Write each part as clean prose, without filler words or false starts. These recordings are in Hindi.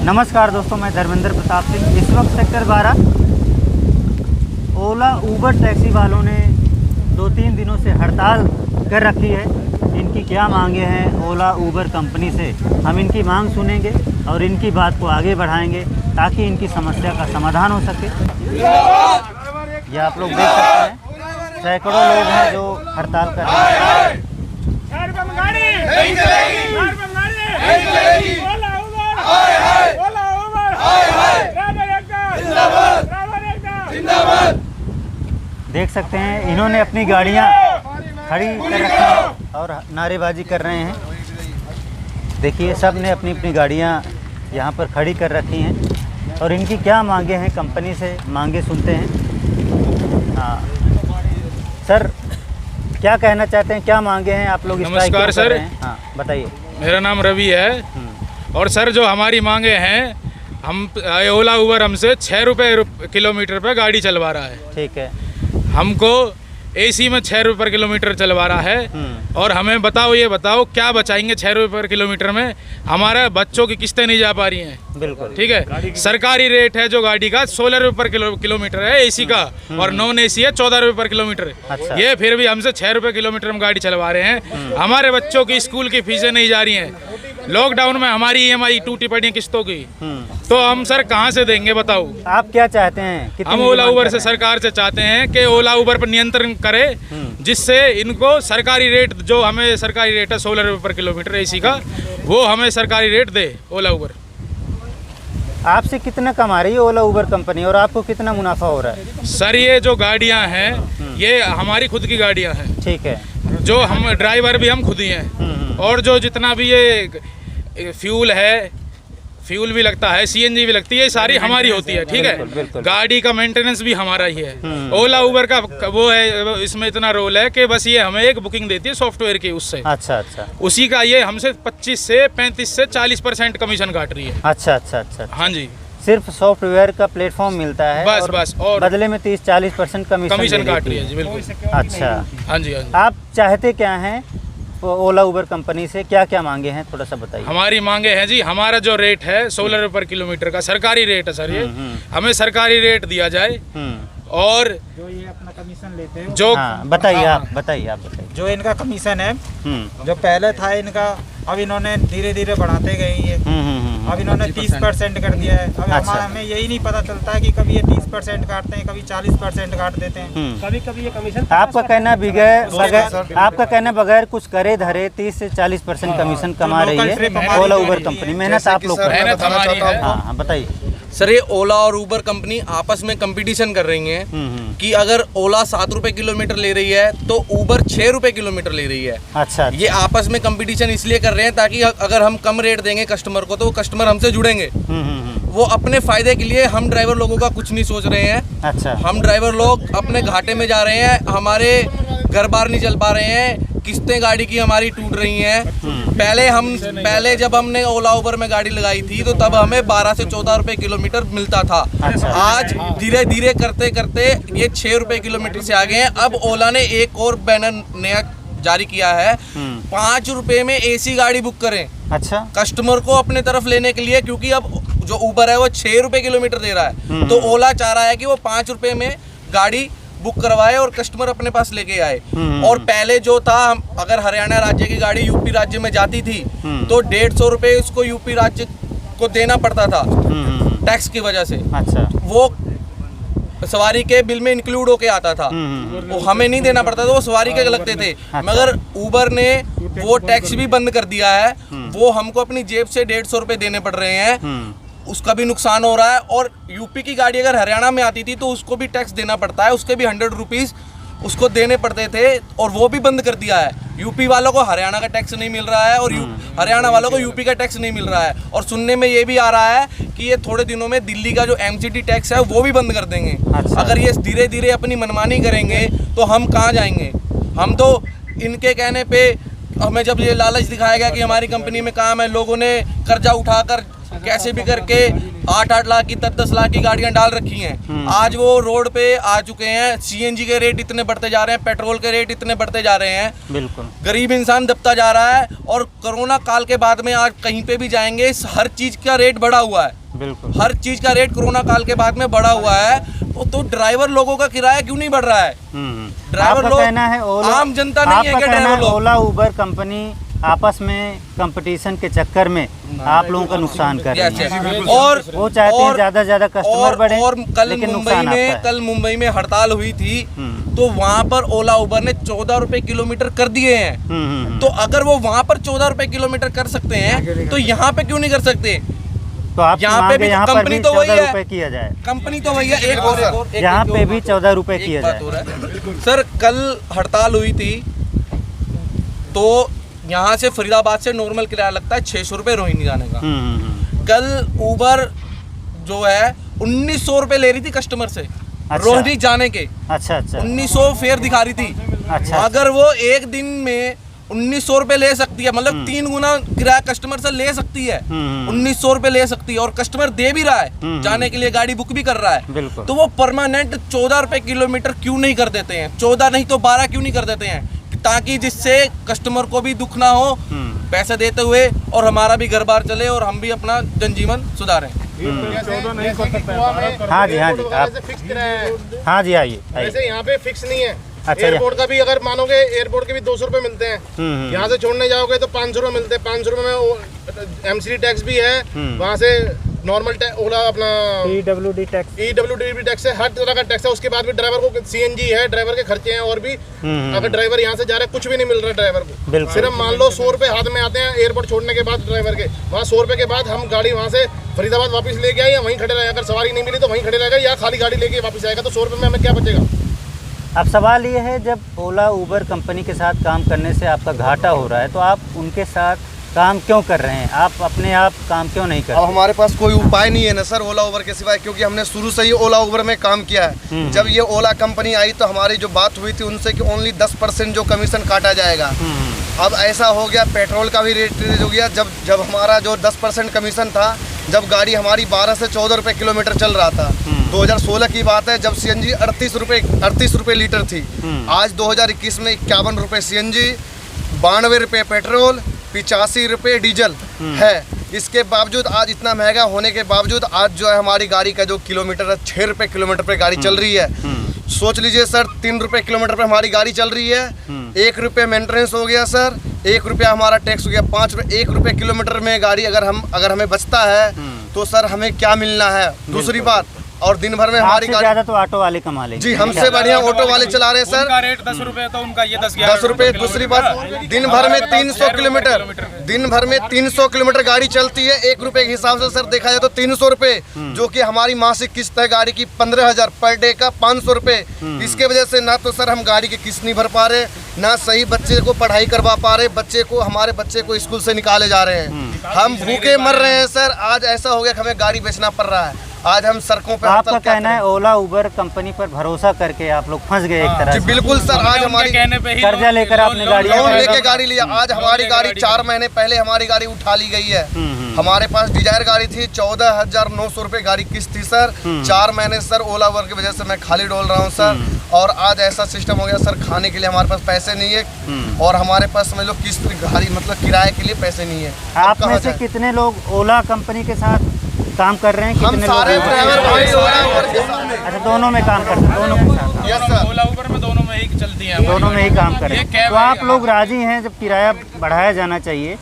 नमस्कार दोस्तों, मैं धर्मेंद्र प्रताप सिंह। इस वक्त सेक्टर 12 ओला ऊबर टैक्सी वालों ने 2-3 दिनों से हड़ताल कर रखी है। इनकी क्या मांगे हैं ओला ऊबर कंपनी से, हम इनकी मांग सुनेंगे और इनकी बात को आगे बढ़ाएंगे ताकि इनकी समस्या का समाधान हो सके। ये आप लोग देख सकते हैं, सैकड़ों लोग हैं जो हड़ताल कर रहे हैं। देख सकते हैं इन्होंने अपनी गाड़ियां खड़ी कर रखी हैं और नारेबाजी कर रहे हैं। देखिए, सब ने अपनी अपनी गाड़ियां यहां पर खड़ी कर रखी हैं और इनकी क्या मांगे हैं, कंपनी से मांगे सुनते हैं। हाँ सर, क्या कहना चाहते हैं, क्या मांगे हैं आप लोग? नमस्कार सर। हाँ बताइए। मेरा नाम रवि है और सर जो हमारी मांगे हैं, हम ओला उबर हमसे 6 रुपये किलोमीटर पर गाड़ी चलवा रहा है। ठीक है। हमको एसी में 6 रुपये किलोमीटर चलवा रहा है और हमें बताओ, ये बताओ क्या बचाएंगे 6 रुपये किलोमीटर में? हमारे बच्चों की किस्तें नहीं जा पा रही हैं। बिल्कुल ठीक है। सरकारी रेट है जो गाड़ी का 16 रुपये किलोमीटर है एसी का, और नॉन एसी है 14 रुपये किलोमीटर। अच्छा। ये फिर भी हमसे 6 रुपये किलोमीटर में गाड़ी चलवा रहे हैं। हमारे बच्चों की स्कूल की फीसें नहीं जा रही हैं। लॉकडाउन में हमारी EMI टूटी पड़ी है किस्तों की, तो हम सर कहाँ से देंगे बताओ? आप क्या चाहते हैं? हम ओला उबर से, सरकार से चाहते हैं कि ओला उबर पर नियंत्रण करे, जिससे इनको सरकारी रेट, जो हमें सरकारी रेट है 16 रुपये किलोमीटर एसी का, वो हमें सरकारी रेट दे ओला उबर। आपसे कितना कमा रही है ओला उबर कंपनी और आपको कितना मुनाफा हो रहा है? सर ये जो गाड़ियां हैं ये हमारी खुद की गाड़ियां हैं। ठीक है। जो हम ड्राइवर भी हम खुद ही हैं, और जो जितना भी ये फ्यूल है, फ्यूल भी लगता है, CNG भी लगती है, ये सारी हमारी होती है। ठीक है। गाड़ी का मेंटेनेंस भी हमारा ही है। ओला उबर का वो है, इसमें इतना रोल है कि बस ये हमें एक बुकिंग देती है सॉफ्टवेयर की, उससे अच्छा अच्छा, उसी का ये हमसे 25 से 35 से 40% कमीशन काट रही है। अच्छा अच्छा अच्छा। हाँ जी, सिर्फ सॉफ्टवेयर का प्लेटफॉर्म मिलता है बस बस, और बदले में 30-40% कमीशन काट रही है जी। बिल्कुल। अच्छा। हाँ जी, हाँ जी। आप चाहते क्या हैं ओला उबर कंपनी से, क्या क्या मांगे हैं, थोड़ा सा बताइए। हमारी मांगे हैं जी, हमारा जो रेट है 16 रुपये किलोमीटर का सरकारी रेट है सर, ये हमें सरकारी रेट दिया जाए। और जो ये अपना कमीशन लेते हैं, जो बताइए आप बताइए। जो इनका कमीशन है, जो पहले था इनका, अब इन्होंने धीरे धीरे बढ़ाते गए ये। अब इन्होंने 30% कर दिया है। अब अच्छा। हमें यही नहीं पता चलता है कि कभी ये 30% काटते हैं, कभी 40% काट देते हैं, कभी कभी ये कमीशन। आपका कहना बगैर कुछ करे धरे 30 से 40% कमीशन कमा रही है ओला उबर कंपनी। मेहनत आप लोग कर रहे हैं। हाँ बताइए सर। ये ओला और उबर कंपनी आपस में कंपटीशन कर रही हैं कि अगर ओला 7 रुपये किलोमीटर ले रही है तो उबर 6 रुपये किलोमीटर ले रही है। अच्छा। ये आपस में कंपटीशन इसलिए कर रहे हैं ताकि अगर हम कम रेट देंगे कस्टमर को तो वो कस्टमर हमसे जुड़ेंगे। वो अपने फायदे के लिए, हम ड्राइवर लोगों का कुछ नहीं सोच रहे हैं। अच्छा। हम ड्राइवर लोग अपने घाटे में जा रहे हैं, हमारे घर बार नहीं चल पा रहे हैं, किस्तें गाड़ी की हमारी टूट रही हैं। पहले जब हमने ओला उबर में गाड़ी लगाई थी तो तब हमें 12 से 14 रुपये किलोमीटर मिलता था। अच्छा। आज धीरे धीरे करते करते ये 6 रुपये किलोमीटर से आ गए हैं। अब ओला ने एक और बैनर नया जारी किया है, 5 रुपये में AC गाड़ी बुक करें। अच्छा। कस्टमर को अपने तरफ लेने के लिए, क्योंकि अब जो उबर है वो 6 रुपये किलोमीटर दे रहा है, तो ओला चाह रहा है कि वो 5 रुपये में गाड़ी बुक करवाए और कस्टमर अपने पास लेके आए। और पहले जो था, अगर हरियाणा राज्य की गाड़ी यूपी राज्य में जाती थी तो 150 रुपये उसको यूपी राज्य को देना पड़ता था टैक्स की वजह से। अच्छा। वो सवारी के बिल में इंक्लूड होके आता था, वो हमें नहीं देना पड़ता था, वो सवारी के लगते थे। मगर उबर ने वो टैक्स भी बंद कर दिया है, वो हमको अपनी जेब से 150 रुपये देने पड़ रहे हैं, उसका भी नुकसान हो रहा है। और यूपी की गाड़ी अगर हरियाणा में आती थी तो उसको भी टैक्स देना पड़ता है, उसके भी 100 रुपीज़ उसको देने पड़ते थे, और वो भी बंद कर दिया है। यूपी वालों को हरियाणा का टैक्स नहीं मिल रहा है और हरियाणा वालों को यूपी का टैक्स नहीं मिल रहा है। और सुनने में ये भी आ रहा है कि ये थोड़े दिनों में दिल्ली का जो MCT टैक्स है वो भी बंद कर देंगे। अच्छा। अगर ये धीरे धीरे अपनी मनमानी करेंगे तो हम कहाँ जाएंगे? हम तो इनके कहने पे, हमें जब ये लालच दिखाया गया कि हमारी कंपनी में काम है, लोगों ने कर्जा उठाकर कैसे भी करके 8-8 लाख की 10-10 लाख की गाड़ियां डाल रखी हैं। आज वो रोड पे आ चुके हैं। सीएनजी के रेट इतने बढ़ते जा रहे हैं, पेट्रोल के रेट इतने बढ़ते जा रहे हैं, बिल्कुल गरीब इंसान दबता जा रहा है। और कोरोना काल के बाद में आज कहीं पे भी जाएंगे हर चीज का रेट बढ़ा हुआ है, बिल्कुल हर चीज का रेट कोरोना काल के बाद में बढ़ा हुआ है। तो ड्राइवर लोगों का किराया क्यों नहीं बढ़ रहा है? ड्राइवर आपका लोग कहना है आम जनता नहीं है आपका क्या कहना ड्राइवर है लोग? ओला उबर कंपनी आपस में कंपटीशन के चक्कर में आप लोगों का नुकसान कर रही है, और वो चाहते हैं ज्यादा से ज्यादा कस्टमर बढ़े, और कल लेकिन मुंबई नुकसान आपका में है। कल मुंबई में हड़ताल हुई थी, तो वहां पर ओला उबर ने 14 रुपए किलोमीटर कर दिए हैं। तो अगर वो वहां पर 14 रुपए किलोमीटर कर सकते हैं तो यहाँ पे क्यों नहीं कर सकते? तो आप यहाँ पे भी यहाँ पर कंपनी भी तो वही 14 है। रुपए किया जाए, कंपनी तो भैया एक यहाँ पे भी 14 रुपए किया बात जाए। हो रहा है सर, कल हड़ताल हुई थी तो यहाँ से फरीदाबाद से नॉर्मल किराया लगता है 600 रुपये रोहिणी जाने का। कल उबर जो है 1900 रुपये ले रही थी कस्टमर से रोहिणी जाने के। अच्छा अच्छा 1900 फेयर दिखा रही थी। अच्छा अगर वो एक दिन में 1900 रुपये ले सकती है, मतलब 3 गुना किराया कस्टमर से ले सकती है, 1900 रुपये ले सकती है, और कस्टमर दे भी रहा है जाने के लिए, गाड़ी बुक भी कर रहा है, बिल्कुल। तो वो परमानेंट 14 रुपये किलोमीटर क्यों नहीं कर देते हैं? 14 नहीं तो 12 क्यों नहीं कर देते हैं, ताकि जिससे कस्टमर को भी दुख ना हो पैसे देते हुए, और हमारा भी घर बार चले और हम भी अपना जनजीवन सुधारें। हाँ जी आप हाँ जी आइए वैसे यहाँ पे फिक्स नहीं है। अच्छा, एयरपोर्ट का भी अगर मानोगे, एयरपोर्ट के भी 200 रुपए मिलते हैं। यहाँ से छोड़ने जाओगे तो 500 रुपए मिलते हैं। 500 रुपए में एमसीडी टैक्स भी है, वहाँ से नॉर्मल ओला अपना EWD टैक्स EWD टैक्स है, हर तरह का टैक्स है। उसके बाद भी ड्राइवर को सीएनजी है, ड्राइवर के खर्चे हैं, और भी अगर ड्राइवर यहाँ से जा रहा है कुछ भी नहीं मिल रहा है ड्राइवर को। सिर्फ मान लो 100 रुपए हाथ में आते हैं एयरपोर्ट छोड़ने के बाद ड्राइवर के, वहाँ 100 रुपए के बाद हम गाड़ी वहाँ से फरीदाबाद वापस लेके आए या वहीं खड़े रहेगा। अगर सवारी नहीं मिली तो वहीं खड़े रहेगा, या खाली गाड़ी लेके वापस आएगा, तो 100 रुपए में हमें क्या बचेगा? अब सवाल ये है, जब ओला उबर कंपनी के साथ काम करने से आपका घाटा हो रहा है तो आप उनके साथ काम क्यों कर रहे हैं? आप अपने आप काम क्यों नहीं कर अब हमारे पास कोई उपाय नहीं है ना सर ओला उबर के सिवाय, क्योंकि हमने शुरू से ही ओला उबर में काम किया है। जब ये ओला कंपनी आई तो हमारी जो बात हुई थी उनसे कि ओनली 10% जो कमीशन काटा जाएगा। अब ऐसा हो गया, पेट्रोल का भी रेट रेज हो गया। जब हमारा जो 10% कमीशन था, जब गाड़ी हमारी 12 से 14 रुपये किलोमीटर चल रहा था, 2016 की बात है, जब सीएनजी 38 रुपये लीटर थी। आज 2021 में 51 रुपये सीएनजी, 92 रुपये पेट्रोल, 85 रुपये डीजल है। इसके बावजूद आज इतना महंगा होने के बावजूद आज जो है हमारी गाड़ी का जो किलोमीटर है 6 रुपये किलोमीटर पे गाड़ी चल रही है। सोच लीजिए सर, 3 रुपये किलोमीटर पे हमारी गाड़ी चल रही है। 1 रुपये मेंटेनेंस हो गया सर, 1 रुपया हमारा टैक्स हो गया, 5 रुपये। 1 रुपये किलोमीटर में गाड़ी अगर हमें बचता है तो सर हमें क्या मिलना है? दूसरी बात, और दिन भर में हमारी गाड़ी ज़्यादा तो ऑटो वाले कमा लेंगे। जी, हमसे बढ़िया ऑटो वाले चला रहे हैं सर। उनका रेट 10 रुपए तो उनका ये 10 रुपये। दूसरी बात, दिन भर में 300 किलोमीटर, दिन भर में 300 किलोमीटर गाड़ी चलती है। 1 रुपये के हिसाब से सर देखा जाए तो 300 रुपये, जो कि हमारी मासिक किस्त है गाड़ी की 15,000, पर डे का 500 रुपये। इसके वजह से ना तो सर हम गाड़ी की किस्त नहीं भर पा रहे, ना सही बच्चे को पढ़ाई करवा पा रहे, हमारे बच्चे को स्कूल से निकाले जा रहे हैं। हम भूखे मर रहे हैं सर। आज ऐसा हो गया कि हमें गाड़ी बेचना पड़ रहा है। आज हम सड़कों पर आपका कहना है ओला उबर कंपनी पर भरोसा करके आप लोग फंस गए एक तरह जी से। बिल्कुल सर। आज हमारी कहने पे ही कर्जा लेकर आपने गाड़ी लोन लेके गाड़ी लिया। आज हमारी गाड़ी 4 महीने पहले हमारी गाड़ी उठा ली गई है। हमारे पास डिजायर गाड़ी थी, 14,900 रुपये गाड़ी किस्त थी सर। 4 महीने सर ओला उबर की वजह से मैं खाली डोल रहा हूँ सर। और आज ऐसा सिस्टम हो गया सर, खाने के लिए हमारे पास पैसे नहीं है, और हमारे पास समझ लो किस्त गाड़ी मतलब किराए के लिए पैसे नहीं है। आप में से कितने लोग ओला कंपनी के साथ काम कर रहे हैं? हम कितने सारे लोग? ड्राइवर भाई ओला उबर के साथ। अच्छा, दोनों में काम करते हैं, दोनों के साथ यस सर। ओला उबर में दोनों में ही चलती है, दोनों में ही काम कर रहे ये हैं। कैब तो है, आप लोग राजी हैं जब किराया बढ़ाया जाना चाहिए,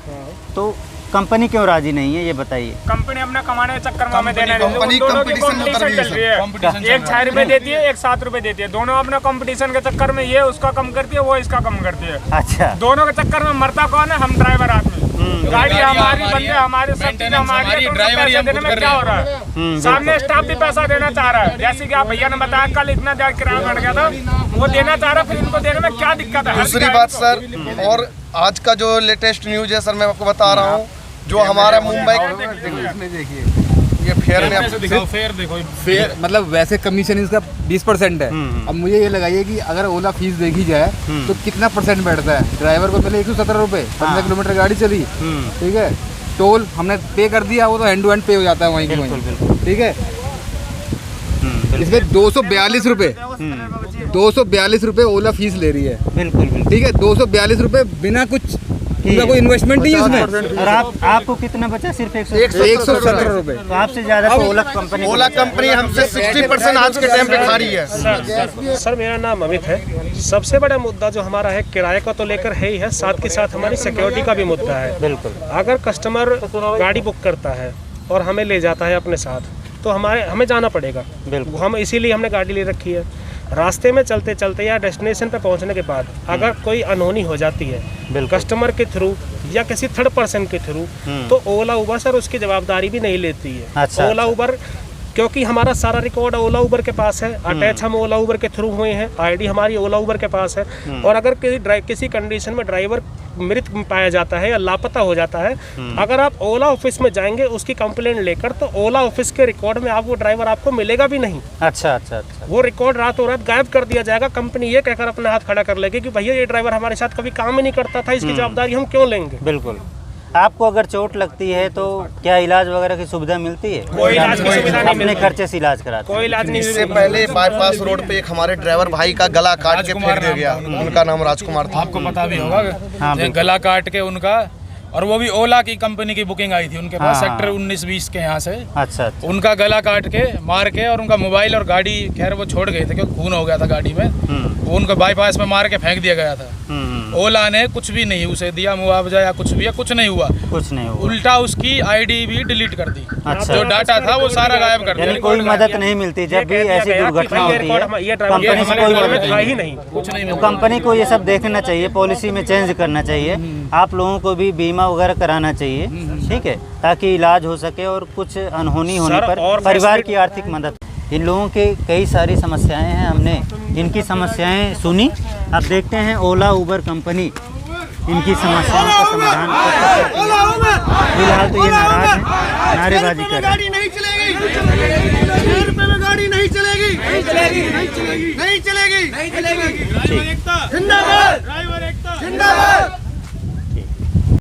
तो कंपनी क्यों राजी नहीं है ये बताइए? कंपनी अपना कमाने के चक्कर में हमें देना नहीं। कंपनी उन दोनों की कंपटीशन में उतर कंपटीशन गई चल रही है। कंपटीशन एक 6 रुपए देती है, एक 7 रुपए देती है। दोनों अपना कंपटीशन के चक्कर में, ये उसका कम करती है, वो इसका कम करती है। अच्छा, दोनों के चक्कर में मरता कौन है? हम ड्राइवर आदमी। गाड़ी हमारी, बंदे हमारे, सब चीज हमारी है, तो उनको पैसे देने में क्या हो रहा है? सामने स्टाफ भी पैसा देना चाह रहा है, जैसे कि आप भैया ने बताया कल इतना ज्यादा किराया बढ़ गया था, वो देना चाह रहा है, फिर इनको देने में क्या दिक्कत है? दूसरी बात सर, और आज का जो लेटेस्ट न्यूज है सर, मैं आपको बता रहा हूँ, जो हमारा मुंबई ये फेयर में फेयर देखो, फेयर मतलब वैसे कमीशन इसका 20% है। अब मुझे ये लगाइए कि अगर ओला फीस देखी जाए तो कितना परसेंट बैठता है? ड्राइवर को मिले 117 रुपये, 15 किलोमीटर गाड़ी चली, ठीक है, टोल हमने पे कर दिया, वो तो हैंड टू हैंड पे हो जाता है वहीं की वहीं, ठीक है। इसमें 242 रुपये 242 रुपये ओला फीस ले रही है, बिल्कुल बिल्कुल, ठीक है। 242 रुपये बिना कुछ उनका कोई इन्वेस्टमेंट नहीं है उसमें। और आपको कितना बचा? सिर्फ 117 रुपये। तो आपसे ज़्यादा तो ओला कंपनी हमसे 60% आज के टाइम पे खा रही है। सर मेरा नाम अमित है। सबसे बड़ा मुद्दा जो हमारा है किराए का तो लेकर है ही है, साथ के साथ हमारी सिक्योरिटी का भी मुद्दा है। बिल्कुल, अगर कस्टमर गाड़ी बुक करता है और हमें ले जाता है अपने साथ, तो हमें जाना पड़ेगा। बिल्कुल, हम इसीलिए हमने गाड़ी ले रखी है। रास्ते में चलते चलते या डेस्टिनेशन पे पहुंचने के बाद अगर कोई अनहोनी हो जाती है कस्टमर के थ्रू या किसी थर्ड पर्सन के थ्रू, तो ओला उबर सर उसकी जवाबदारी भी नहीं लेती है। अच्छा, ओला उबर, क्योंकि हमारा सारा रिकॉर्ड ओला उबर के पास है, अटैच हम ओला उबर के थ्रू हुए हैं, आईडी हमारी ओला उबर के पास है। और अगर किसी कंडीशन में ड्राइवर मृत पाया जाता है या लापता हो जाता है, अगर आप ओला ऑफिस में जाएंगे उसकी कंप्लेंट लेकर, तो ओला ऑफिस के रिकॉर्ड में वो ड्राइवर आपको मिलेगा भी नहीं। अच्छा अच्छा अच्छा, वो रिकॉर्ड रातों रात गायब कर दिया जाएगा। कंपनी ये कहकर अपने हाथ खड़ा कर लेगी कि भैया ये ड्राइवर हमारे साथ कभी काम ही नहीं करता था, इसकी जवाबदारी हम क्यों लेंगे। बिल्कुल। आपको अगर चोट लगती है तो क्या इलाज वगैरह की सुविधा मिलती है? कोई इलाज की सुविधा नहीं अपने खर्चे से इलाज कराते? कोई इलाज नहीं। इससे पहले बाईपास रोड पे एक हमारे ड्राइवर भाई का गला काट के फेंक दिया गया, उनका नाम राजकुमार था। आपको पता भी होगा, गला काट के उनका, और वो भी ओला की कंपनी की बुकिंग आई थी उनके पास, सेक्टर 19-20 के यहाँ से। अच्छा, उनका गला काट के मार के, और उनका मोबाइल और गाड़ी, खैर वो छोड़ गए थे क्योंकि खून हो गया था गाड़ी में, वो उनको बाईपास में मार के फेंक दिया गया था। ओला ने कुछ भी नहीं उसे दिया मुआवजा या कुछ भी, या कुछ नहीं हुआ, उल्टा उसकी आईडी भी डिलीट कर दी। अच्छा, जो डाटा था वो सारा गायब कर दिया। कोई मदद नहीं मिलती जब भी ऐसी दुर्घटना होती है, कंपनी से कोई मदद नहीं, कुछ नहीं। तो कंपनी को ये सब देखना चाहिए, पॉलिसी में चेंज करना चाहिए। आप लोगों को भी बीमा वगैरह कराना चाहिए, ठीक है, ताकि इलाज हो सके और कुछ अनहोनी होने पर परिवार की आर्थिक मदद। इन लोगों के कई सारी समस्याएं हैं, हमने इनकी समस्याएं सुनी। अब देखते हैं ओला उबर कंपनी इनकी समस्याओं का समाधान कर सकती है। फिलहाल तो ये नाराज हैं, नारेबाजी कर रहे हैं। नहीं चलेगी, 1,000 रुपए में गाड़ी नहीं चलेगी, नहीं चलेगी, नहीं चलेगी, नहीं चलेगी, नहीं चलेगी। जिंदाबाद ड्राइवर एकता, जिंदाबाद।